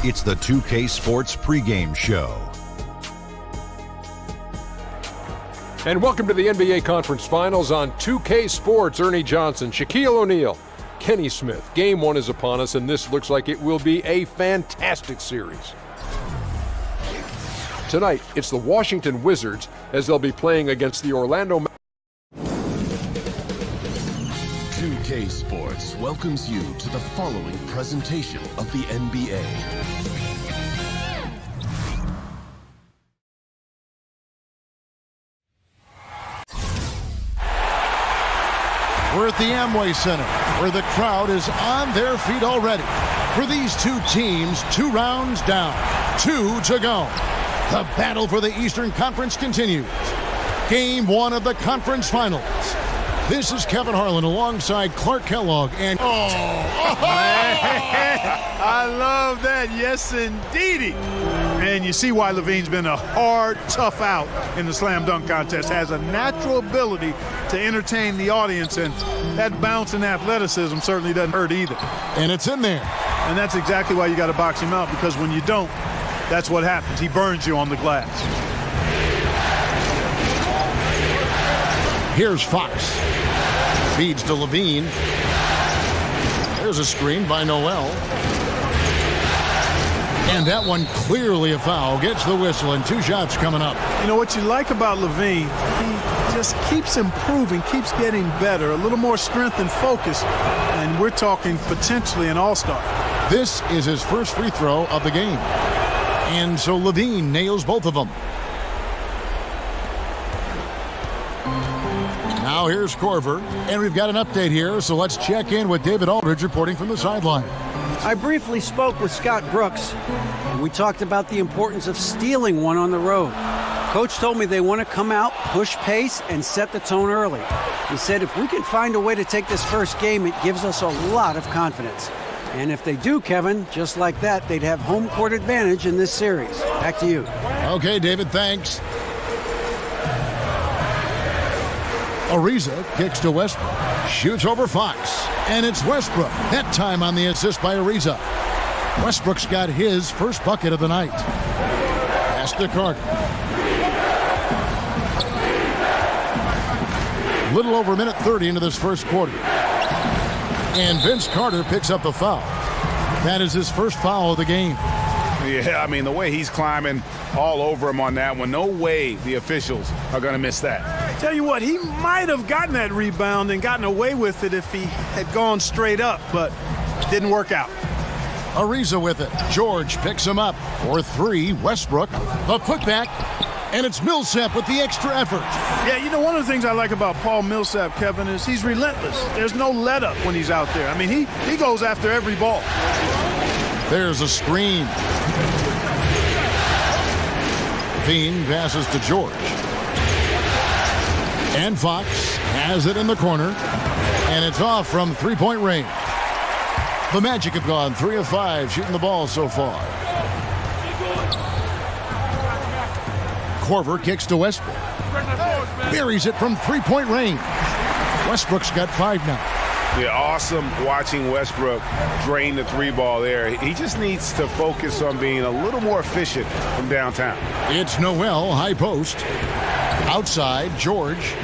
It's the 2K Sports pregame show. And welcome to the NBA Conference Finals on 2K Sports. Ernie Johnson, Shaquille O'Neal, Kenny Smith. Game 1 is upon us, and this looks like it will be a fantastic series. Tonight, it's the Washington Wizards as they'll be playing against the Orlando 2K Sports welcomes you to the following presentation of the NBA. We're at the Amway Center, where the crowd is on their feet already. For these two teams, 2 rounds down, 2 to go. The battle for the Eastern Conference continues. Game 1 of the conference finals. This is Kevin Harlan alongside Clark Kellogg and... I love that. Yes, indeedy. And you see why Levine's been a hard, tough out in the slam dunk contest. Has a natural ability to entertain the audience, and that bounce and athleticism certainly doesn't hurt either. And it's in there. And that's exactly why you got to box him out, because when you don't, that's what happens. He burns you on the glass. Here's Fox. Feeds to Levine. There's a screen by Noel. And that one clearly a foul. Gets the whistle, and 2 shots coming up. You know what you like about Levine? He just keeps improving, keeps getting better, a little more strength and focus. And we're talking potentially an all-star. This is his first free throw of the game. And so Levine nails both of them. Now here's Korver, and we've got an update here, so let's check in with David Aldridge reporting from the sideline. I briefly spoke with Scott Brooks, and we talked about the importance of stealing one on the road. Coach told me they want to come out, push pace, and set the tone early. He said if we can find a way to take this first game, it gives us a lot of confidence. And if they do, Kevin, just like that, they'd have home court advantage in this series. Back to you. Okay, David, thanks. Ariza kicks to Westbrook, shoots over Fox, and it's Westbrook. That time on the assist by Ariza. Westbrook's got his first bucket of the night. Pass to Carter. Little over a minute 30 into this first quarter. And Vince Carter picks up the foul. That is his first foul of the game. Yeah, I mean, the way he's climbing all over him on that one, no way the officials are going to miss that. Tell you what, he might have gotten that rebound and gotten away with it if he had gone straight up, but it didn't work out. Ariza with it. George picks him up for 3. Westbrook, the putback, and it's Millsap with the extra effort. Yeah, you know, one of the things I like about Paul Millsap, Kevin, is he's relentless. There's no let up when he's out there. I mean, he goes after every ball. There's a screen. Levine passes to George. And Fox has it in the corner. And it's off from three-point range. The Magic have gone 3 of 5 shooting the ball so far. Korver kicks to Westbrook. Buries it from three-point range. Westbrook's got 5 now. Yeah, awesome watching Westbrook drain the 3 ball there. He just needs to focus on being a little more efficient from downtown. It's Noel, high post. Outside, George.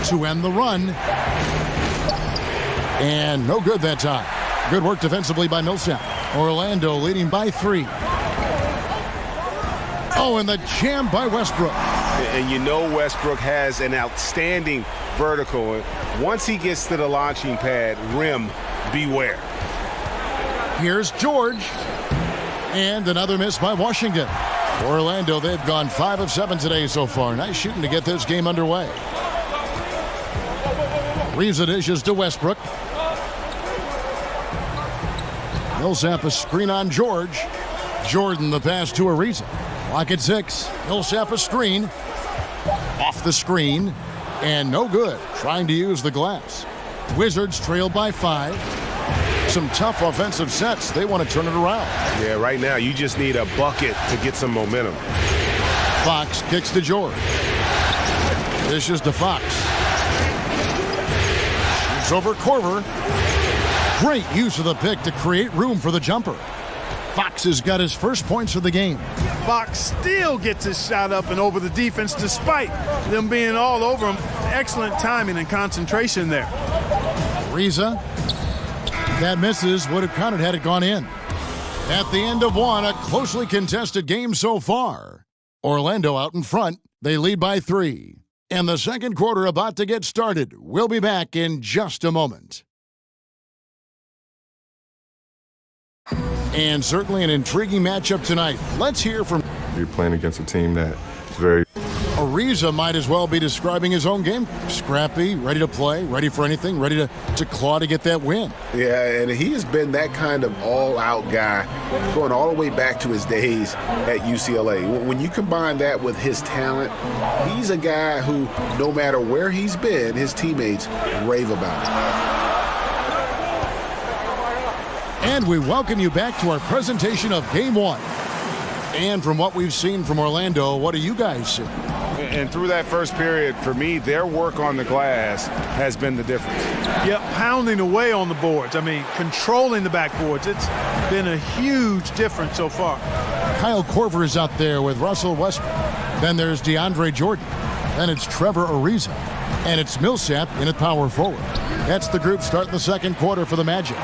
To end the run. And no good that time. Good work defensively by Millsap. Orlando leading by 3. Oh, and the jam by Westbrook. And you know Westbrook has an outstanding vertical. Once he gets to the launching pad, rim, beware. Here's George. And another miss by Washington. Orlando, they've gone 5 of 7 today so far. Nice shooting to get this game underway. Ariza dishes to Westbrook. Millsap a screen on George. Jordan the pass to Ariza. Clock at 6. Millsap a screen. Off the screen. And no good. Trying to use the glass. Wizards trail by 5. Some tough offensive sets. They want to turn it around. Yeah, right now you just need a bucket to get some momentum. Fox kicks to George. Dishes to Fox. Gives over Korver. Great use of the pick to create room for the jumper. Fox has got his first points of the game. Fox still gets his shot up and over the defense despite them being all over him. Excellent timing and concentration there. Ariza. That misses. Would have counted had it gone in. At the end of one, a closely contested game so far. Orlando out in front. They lead by 3. And the second quarter about to get started. We'll be back in just a moment. And certainly an intriguing matchup tonight. Let's hear from... You're playing against a team that is very... Ariza might as well be describing his own game. Scrappy, ready to play, ready for anything, ready to claw to get that win. Yeah, and he has been that kind of all-out guy going all the way back to his days at UCLA. When you combine that with his talent, he's a guy who, no matter where he's been, his teammates rave about it. And we welcome you back to our presentation of Game 1. And from what we've seen from Orlando, what do you guys see? And through that first period, for me, their work on the glass has been the difference. Yep, pounding away on the boards. I mean, controlling the backboards. It's been a huge difference so far. Kyle Korver is out there with Russell Westbrook. Then there's DeAndre Jordan. Then it's Trevor Ariza. And it's Millsap in at power forward. That's the group starting the second quarter for the Magic.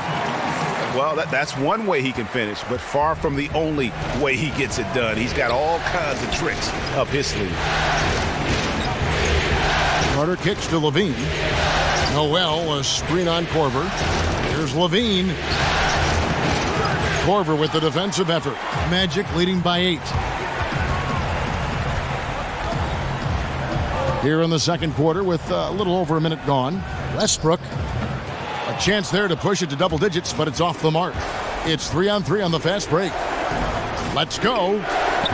Well, that's one way he can finish, but far from the only way he gets it done. He's got all kinds of tricks up his sleeve. Carter kicks to Levine. Noel, a screen on Korver. Here's Levine. Korver with the defensive effort. Magic leading by 8. Here in the second quarter with a little over a minute gone. Westbrook. A chance there to push it to double digits, but it's off the mark. It's 3-on-3 on the fast break. Let's go.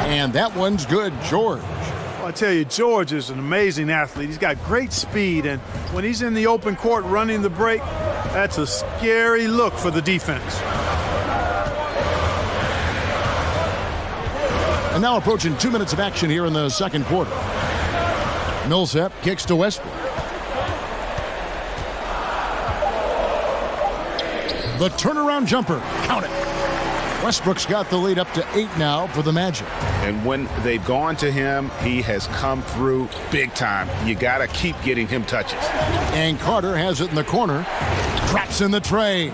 And that one's good. George. Well, I tell you, George is an amazing athlete. He's got great speed, and when he's in the open court running the break, that's a scary look for the defense. And now approaching 2 minutes of action here in the second quarter. Millsap kicks to Westbrook. The turnaround jumper. Count it. Westbrook's got the lead up to 8 now for the Magic. And when they've gone to him, he has come through big time. You got to keep getting him touches. And Carter has it in the corner. Drops in the tray.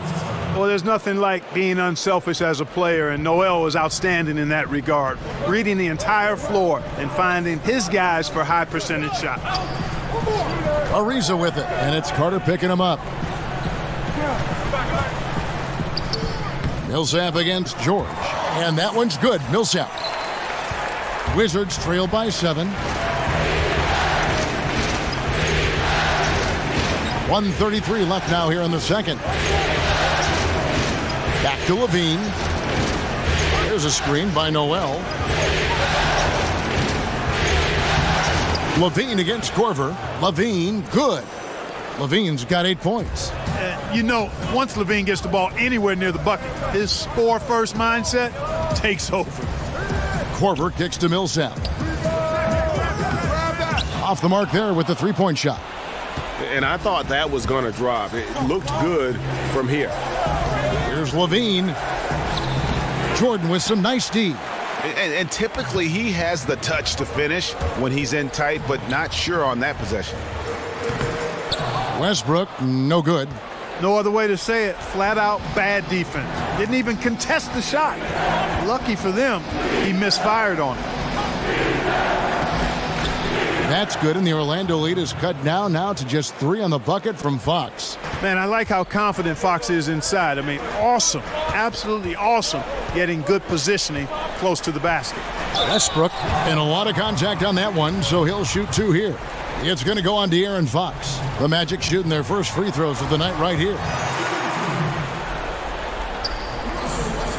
Well, there's nothing like being unselfish as a player, and Noel was outstanding in that regard. Reading the entire floor and finding his guys for high percentage shots. Ariza with it, and it's Carter picking him up. Millsap against George. And that one's good. Millsap. Wizards trail by 7. 1:33 left now here in the second. Back to Levine. There's a screen by Noel. Levine against Korver. Levine, good. Levine's got 8 points. You know, once Levine gets the ball anywhere near the bucket, his score-first mindset takes over. Korver kicks to Millsap. Off the mark there with the three-point shot. And I thought that was going to drop. It looked good from here. Here's Levine. Jordan with some nice D. And typically he has the touch to finish when he's in tight, but not sure on that possession. Westbrook, no good. No other way to say it. Flat out bad defense. Didn't even contest the shot. Lucky for them, he misfired on it. That's good, and the Orlando lead is cut down now to just 3 on the bucket from Fox. Man, I like how confident Fox is inside. I mean, awesome. Absolutely awesome. Getting good positioning close to the basket. Westbrook, and a lot of contact on that one, so he'll shoot 2 here. It's going to go on De'Aaron Fox. The Magic shooting their first free throws of the night right here.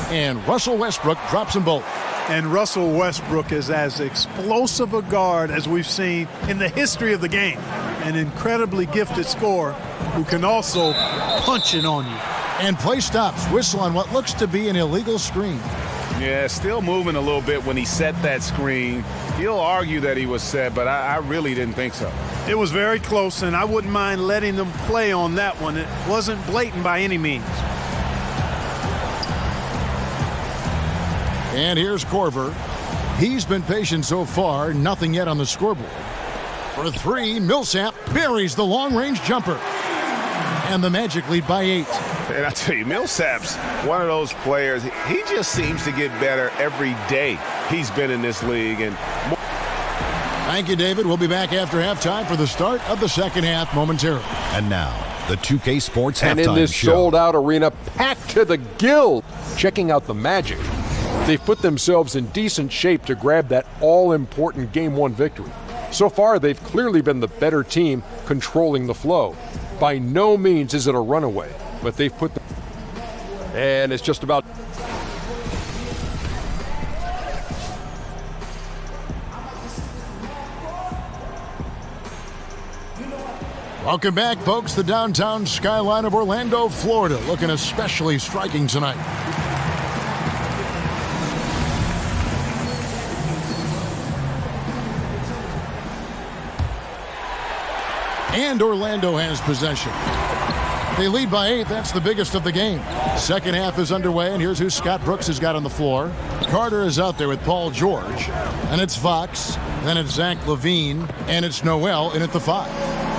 And Russell Westbrook drops them both. And Russell Westbrook is as explosive a guard as we've seen in the history of the game. An incredibly gifted scorer who can also punch it on you. And play stops. Whistle on what looks to be an illegal screen. Yeah, still moving a little bit when he set that screen. He'll argue that he was set, but I really didn't think so. It was very close, and I wouldn't mind letting them play on that one. It wasn't blatant by any means. And here's Korver. He's been patient so far, nothing yet on the scoreboard. For three, Millsap buries the long-range jumper. And the Magic lead by 8. And I tell you, Millsap's one of those players. He just seems to get better every day he's been in this league. And thank you, David. We'll be back after halftime for the start of the second half momentarily. And now, the 2K Sports Halftime And in this Show. sold-out arena, packed to the gill, checking out the Magic. They've put themselves in decent shape to grab that all-important Game 1 victory. So far, they've clearly been the better team controlling the flow. By no means is it a runaway, but they've put them. And it's just about. Welcome back, folks. The downtown skyline of Orlando, Florida, looking especially striking tonight. And Orlando has possession. They lead by 8. That's the biggest of the game. Second half is underway, and here's who Scott Brooks has got on the floor. Carter is out there with Paul George. And it's Fox. Then it's Zach LaVine. And it's Noel in at the 5.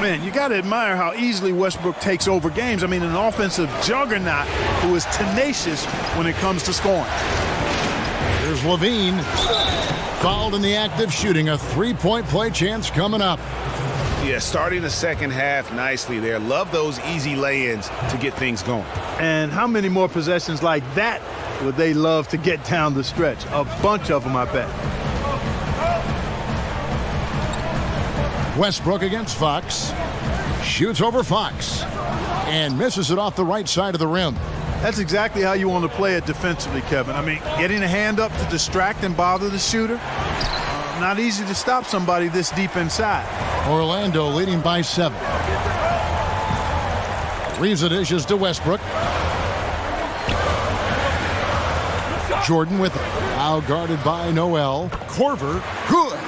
Man, you got to admire how easily Westbrook takes over games. I mean, an offensive juggernaut who is tenacious when it comes to scoring. Here's LaVine. Fouled in the act of shooting. A three-point play chance coming up. yeah, starting the second half nicely there. Love those easy lay-ins to get things going. And how many more possessions like that would they love to get down the stretch? A bunch of them, I bet. Westbrook against Fox. Shoots over Fox. And misses it off the right side of the rim. That's exactly how you want to play it defensively, Kevin. I mean, getting a hand up to distract and bother the shooter. Not easy to stop somebody this deep inside. Orlando leading by 7. Reeves dishes to Westbrook. Jordan with it. Now guarded by Noel. Korver, good.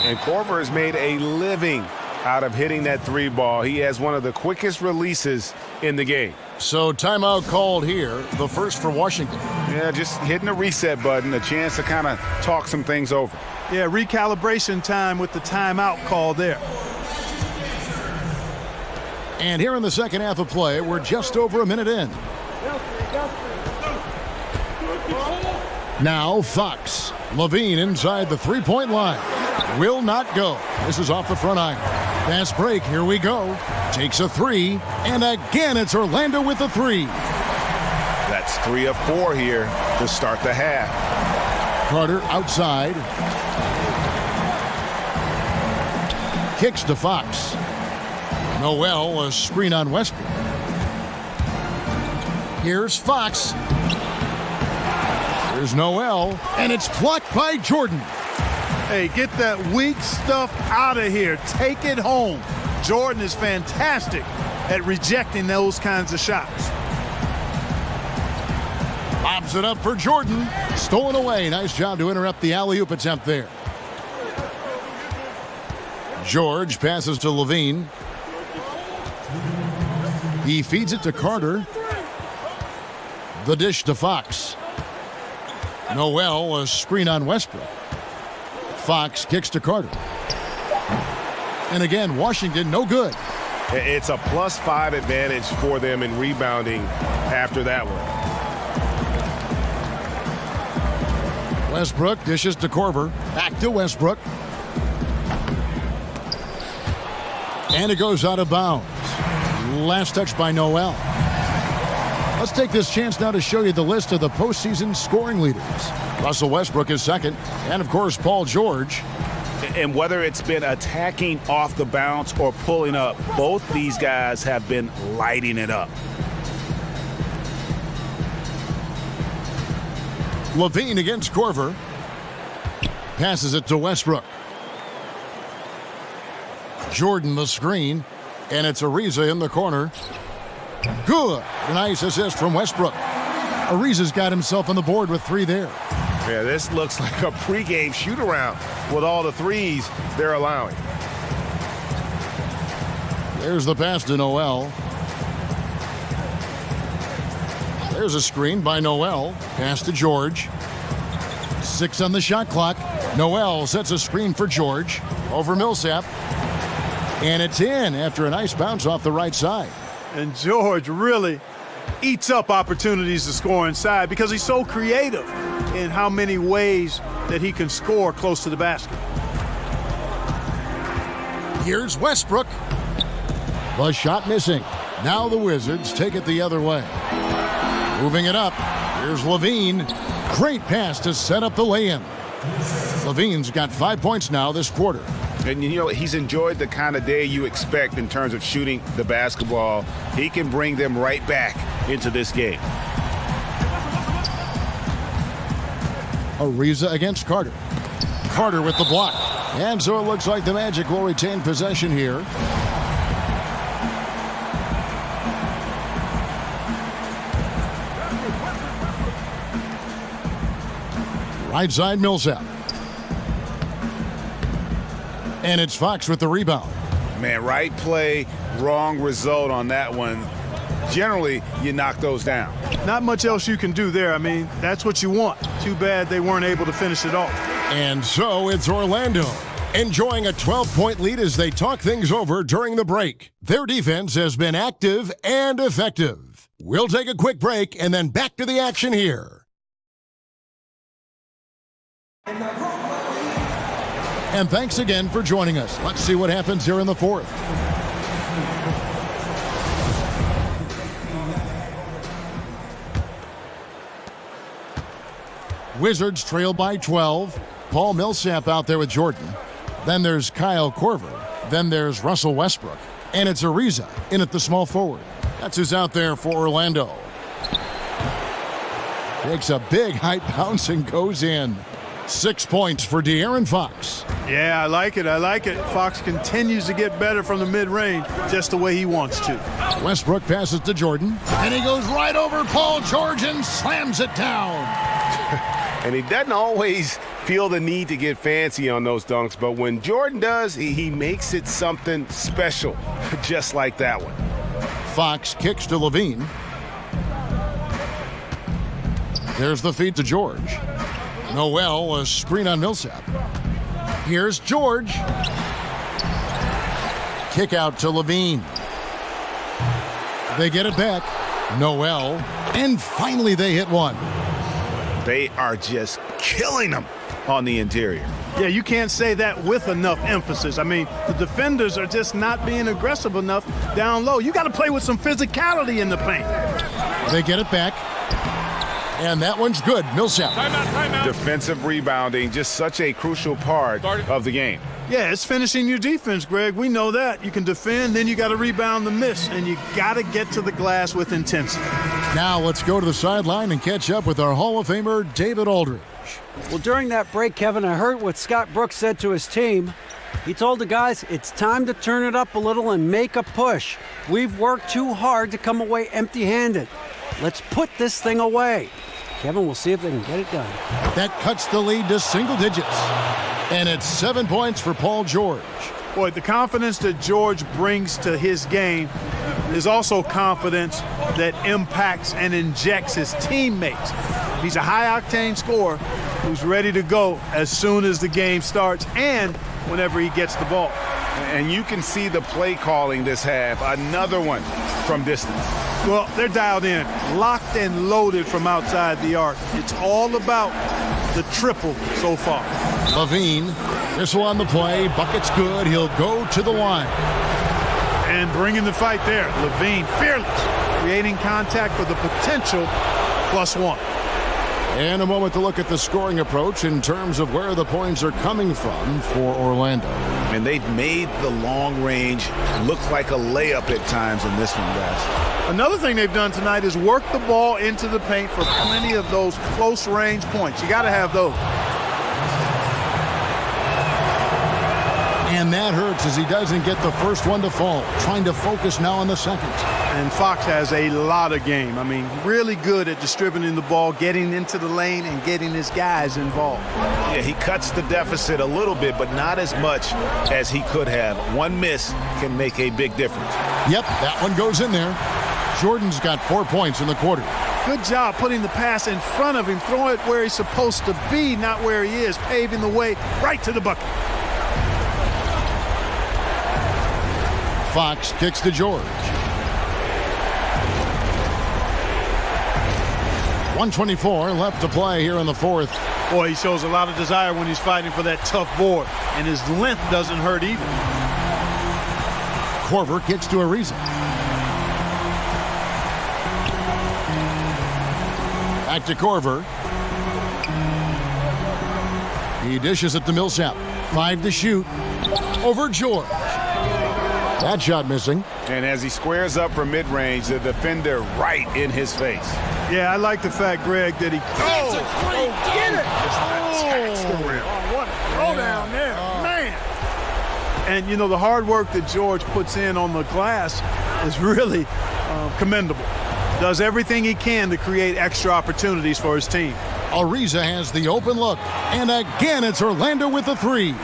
And Korver has made a living out of hitting that three ball. He has one of the quickest releases in the game. So timeout called here, the first for Washington. Yeah, just hitting the reset button, a chance to kind of talk some things over. Yeah, recalibration time with the timeout call there. And here in the second half of play, we're just over a minute in. Now Fox. LaVine inside the three-point line. Will not go. This is off the front iron. Fast break. Here we go. Takes a three. And again, it's Orlando with a three. That's 3 of 4 here to start the half. Carter outside. Kicks to Fox. Noel, a screen on Westbrook. Here's Fox. Here's Noel. And it's blocked by Jordan. Hey, get that weak stuff out of here. Take it home. Jordan is fantastic at rejecting those kinds of shots. Lobs it up for Jordan. Stolen away. Nice job to interrupt the alley-oop attempt there. George passes to LaVine. He feeds it to Carter. The dish to Fox. Noel, a screen on Westbrook. Fox kicks to Carter. And again, Washington, no good. It's a +5 advantage for them in rebounding after that one. Westbrook dishes to Korver. Back to Westbrook. And it goes out of bounds. Last touch by Noel. Let's take this chance now to show you the list of the postseason scoring leaders. Russell Westbrook is second. And, of course, Paul George. And whether it's been attacking off the bounce or pulling up, both these guys have been lighting it up. LaVine against Korver. Passes it to Westbrook. Jordan the screen. And it's Ariza in the corner. Good. Nice assist from Westbrook. Ariza's got himself on the board with 3 there. Yeah, this looks like a pregame shoot-around with all the threes they're allowing. There's the pass to Noel. There's a screen by Noel. Pass to George. 6 on the shot clock. Noel sets a screen for George. Over Millsap. And it's in after a nice bounce off the right side. And George really eats up opportunities to score inside because he's so creative in how many ways that he can score close to the basket. Here's Westbrook. The shot missing. Now the Wizards take it the other way. Moving it up. Here's Levine. Great pass to set up the lay-in. Levine's got 5 points now this quarter. And, you know, he's enjoyed the kind of day you expect in terms of shooting the basketball. He can bring them right back into this game. Ariza against Carter. Carter with the block. And so it looks like the Magic will retain possession here. Right side, Millsap. And it's Fox with the rebound. Man, right play, wrong result on that one. Generally, you knock those down. Not much else you can do there. I mean, that's what you want. Too bad they weren't able to finish it off. And so it's Orlando, enjoying a 12-point lead as they talk things over during the break. Their defense has been active and effective. We'll take a quick break and then back to the action here. And thanks again for joining us. Let's see what happens here in the fourth. Wizards trail by 12. Paul Millsap out there with Jordan. Then there's Kyle Korver. Then there's Russell Westbrook. And it's Ariza in at the small forward. That's who's out there for Orlando. Takes a big height bounce and goes in. 6 points for De'Aaron Fox. Yeah, I like it. I like it. Fox continues to get better from the mid-range just the way he wants to. Westbrook passes to Jordan. And he goes right over Paul George and slams it down. And he doesn't always feel the need to get fancy on those dunks, but when Jordan does, he makes it something special, just like that one. Fox kicks to Levine. There's the feed to George. Noel, a screen on Millsap. Here's George. Kick out to Levine. They get it back. Noel. And finally they hit one. They are just killing them on the interior. Yeah, you can't say that with enough emphasis. I mean, the defenders are just not being aggressive enough down low. You got to play with some physicality in the paint. They get it back. And that one's good. Millsap. Timeout. Defensive rebounding, just such a crucial part of the game. Yeah, it's finishing your defense, Greg. We know that. You can defend, then you got to rebound the miss, and you got to get to the glass with intensity. Now let's go to the sideline and catch up with our Hall of Famer, David Aldridge. Well, during that break, Kevin, I heard what Scott Brooks said to his team. He told the guys, it's time to turn it up a little and make a push. We've worked too hard to come away empty-handed. Let's put this thing away. Kevin, we'll see if they can get it done. That cuts the lead to single digits. And it's 7 points for Paul George. Boy, the confidence that George brings to his game is also confidence that impacts and injects his teammates. He's a high-octane scorer who's ready to go as soon as the game starts and whenever he gets the ball. And you can see the play calling this half. Another one from distance. Well, they're dialed in, locked and loaded from outside the arc. It's all about the triple so far. Levine, whistle on the play, bucket's good, he'll go to the line. And bringing the fight there, Levine, fearless, creating contact for the potential +1. And a moment to look at the scoring approach in terms of where the points are coming from for Orlando. And they've made the long range look like a layup at times in this one, guys. Another thing they've done tonight is work the ball into the paint for plenty of those close-range points. You got to have those. And that hurts as he doesn't get the first one to fall. Trying to focus now on the second. And Fox has a lot of game. I mean, really good at distributing the ball, getting into the lane, and getting his guys involved. Yeah, he cuts the deficit a little bit, but not as much as he could have. One miss can make a big difference. Yep, that one goes in there. Jordan's got 4 points in the quarter. Good job putting the pass in front of him, throwing it where he's supposed to be, not where he is, paving the way right to the bucket. Fox kicks to George. 1:24 left to play here in the fourth. Boy, he shows a lot of desire when he's fighting for that tough board, and his length doesn't hurt either. Korver kicks to Ariza. Back to Korver. He dishes it to Millsap. 5 to shoot. Over George. That shot missing. And as he squares up for mid-range, the defender right in his face. Yeah, I like the fact, Greg, that he... Get it! What a throw down there, man! And, you know, the hard work that George puts in on the glass is really commendable. Does everything he can to create extra opportunities for his team. Ariza has the open look. And again, it's Orlando with the three.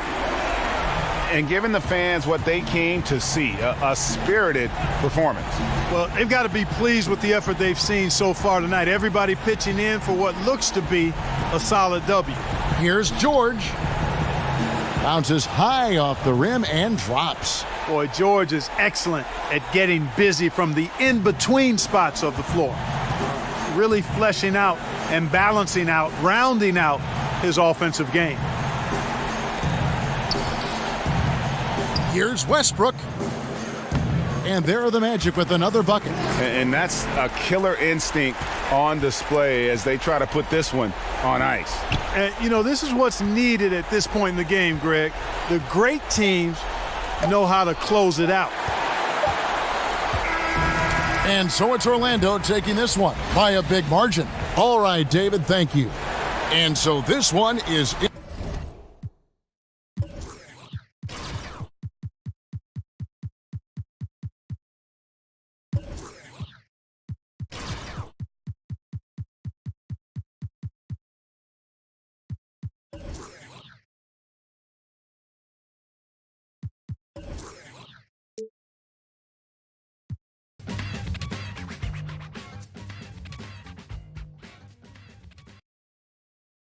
And giving the fans what they came to see, a spirited performance. Well, they've got to be pleased with the effort they've seen so far tonight. Everybody pitching in for what looks to be a solid W. Here's George. Bounces high off the rim and drops. Boy, George is excellent at getting busy from the in-between spots of the floor. Really fleshing out and balancing out, rounding out his offensive game. Here's Westbrook. And there are the Magic with another bucket. And that's a killer instinct on display as they try to put this one on ice. And, you know, this is what's needed at this point in the game, Greg. The great teams know how to close it out. And so it's Orlando taking this one by a big margin. All right, David, thank you. And so this one is